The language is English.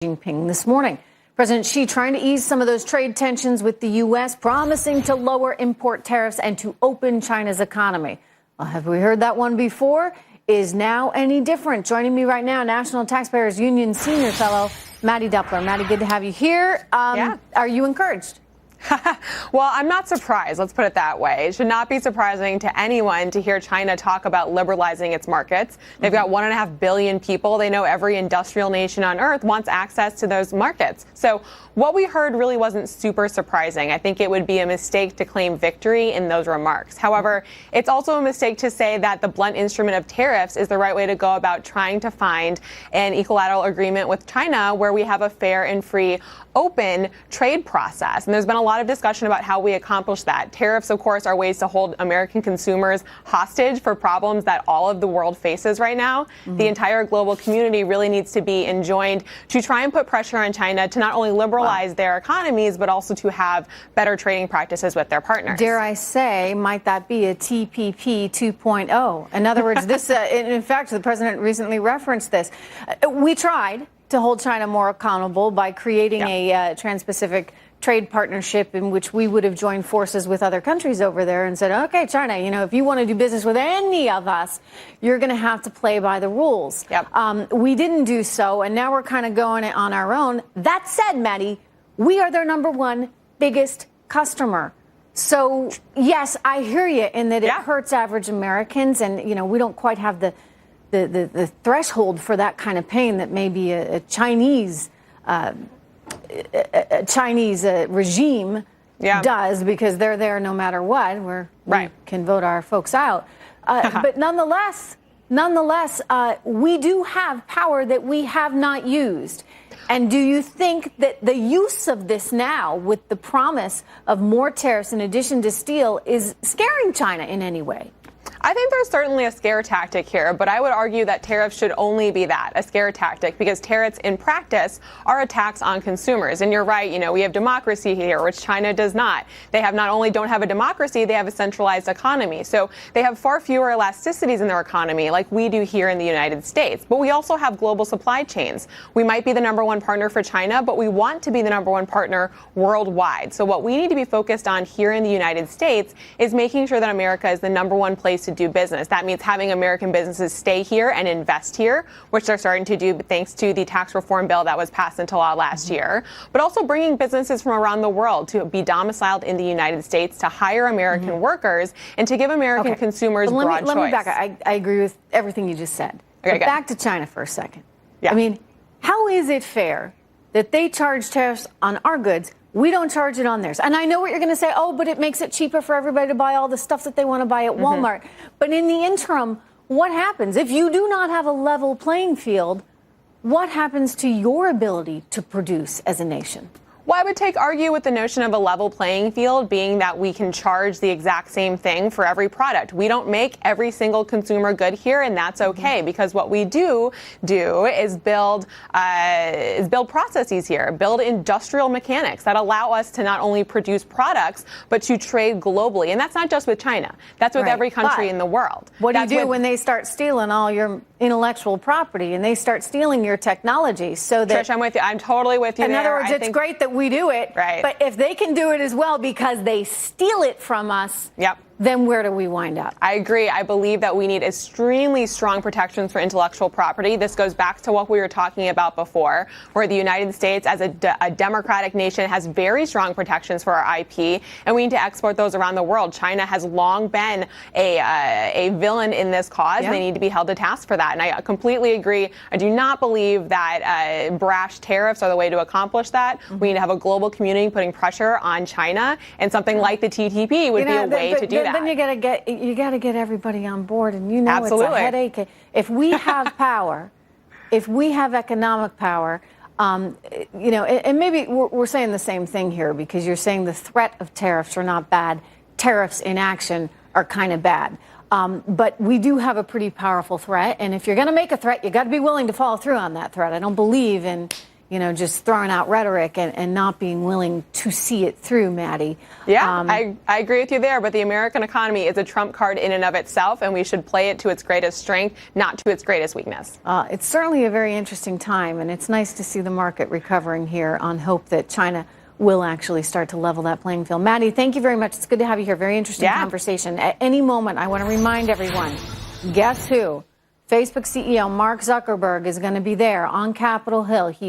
Jinping this morning. President Xi trying to ease some of those trade tensions with the U.S., promising to lower import tariffs and to open China's economy. Well, have we heard that one before? Is now any different? Joining me right now, National Taxpayers Union Senior Fellow Maddie Duppler. Maddie, good to have you here. Are you encouraged? Well, I'm not surprised. Let's put it that way. It should not be surprising to anyone to hear China talk about liberalizing its markets. They've got 1.5 billion people. They know every industrial nation on earth wants access to those markets. So what we heard really wasn't super surprising. I think it would be a mistake to claim victory in those remarks. However, it's also a mistake to say that the blunt instrument of tariffs is the right way to go about trying to find an equilateral agreement with China where we have a fair and free, open trade process. And there's been a lot of discussion about how we accomplish that. Tariffs, of course, are ways to hold American consumers hostage for problems that all of the world faces right now. The entire global community really needs to be enjoined to try and put pressure on China to not only liberalize their economies, but also to have better trading practices with their partners. Dare I say, might that be a TPP 2.0? In other words, this, in fact, the president recently referenced this. We tried to hold China more accountable by creating a trans-Pacific trade partnership in which we would have joined forces with other countries over there and said, okay, China, you know, if you want to do business with any of us, you're going to have to play by the rules. We didn't do so, and now we're kind of going it on our own. That said, Maddie, we are their number one biggest customer. So, yes, I hear you in that it hurts average Americans, and, you know, we don't quite have the threshold for that kind of pain that maybe a Chinese regime does, because they're there no matter what, where we can vote our folks out. But nonetheless, we do have power that we have not used. And do you think that the use of this now, with the promise of more tariffs in addition to steel, is scaring China in any way? I think there's certainly a scare tactic here, but I would argue that tariffs should only be that, a scare tactic, because tariffs in practice are a tax on consumers. And you're right, you know, we have democracy here, which China does not. They have not only don't have a democracy, they have a centralized economy. So they have far fewer elasticities in their economy like we do here in the United States. But we also have global supply chains. We might be the number one partner for China, but we want to be the number one partner worldwide. So what we need to be focused on here in the United States is making sure that America is the number one place to do business. That means having American businesses stay here and invest here, which they're starting to do thanks to the tax reform bill that was passed into law last year, but also bringing businesses from around the world to be domiciled in the United States, to hire American workers, and to give American consumers broad choice. Let me back up. I agree with everything you just said. Okay, but back to China for a second. I mean, how is it fair that they charge tariffs on our goods? We don't charge it on theirs. And I know what you're going to say. Oh, but it makes it cheaper for everybody to buy all the stuff that they want to buy at Walmart. But in the interim, what happens? If you do not have a level playing field, what happens to your ability to produce as a nation? Well, I would argue with the notion of a level playing field being that we can charge the exact same thing for every product. We don't make every single consumer good here, and that's okay, because what we do is build processes here, build industrial mechanics that allow us to not only produce products, but to trade globally. And that's not just with China. That's with every country in the world. What do you do when they start stealing all your intellectual property and they start stealing your technology? So that, Trish, I'm with you. I'm totally with you. In other words, it's great that we do it, but if they can do it as well because they steal it from us, then where do we wind up? I agree. I believe that we need extremely strong protections for intellectual property. This goes back to what we were talking about before, where the United States, as a democratic nation, has very strong protections for our IP, and we need to export those around the world. China has long been a villain in this cause, and they need to be held to task for that. And I completely agree. I do not believe that brash tariffs are the way to accomplish that. We need to have a global community putting pressure on China, and something like the TTP would be a way to do that. Then you got to get everybody on board, and you know it's a headache. If we have power, if we have economic power, you know, and maybe we're saying the same thing here, because you're saying the threat of tariffs are not bad. Tariffs in action are kind of bad. But we do have a pretty powerful threat, and if you're going to make a threat, you got to be willing to follow through on that threat. I don't believe in just throwing out rhetoric and not being willing to see it through, Maddie. Yeah, I agree with you there, but the American economy is a trump card in and of itself, and we should play it to its greatest strength, not to its greatest weakness. It's certainly a very interesting time, and it's nice to see the market recovering here on hope that China will actually start to level that playing field. Maddie, thank you very much. It's good to have you here. Very interesting conversation. At any moment, I want to remind everyone, guess who? Facebook CEO Mark Zuckerberg is going to be there on Capitol Hill. He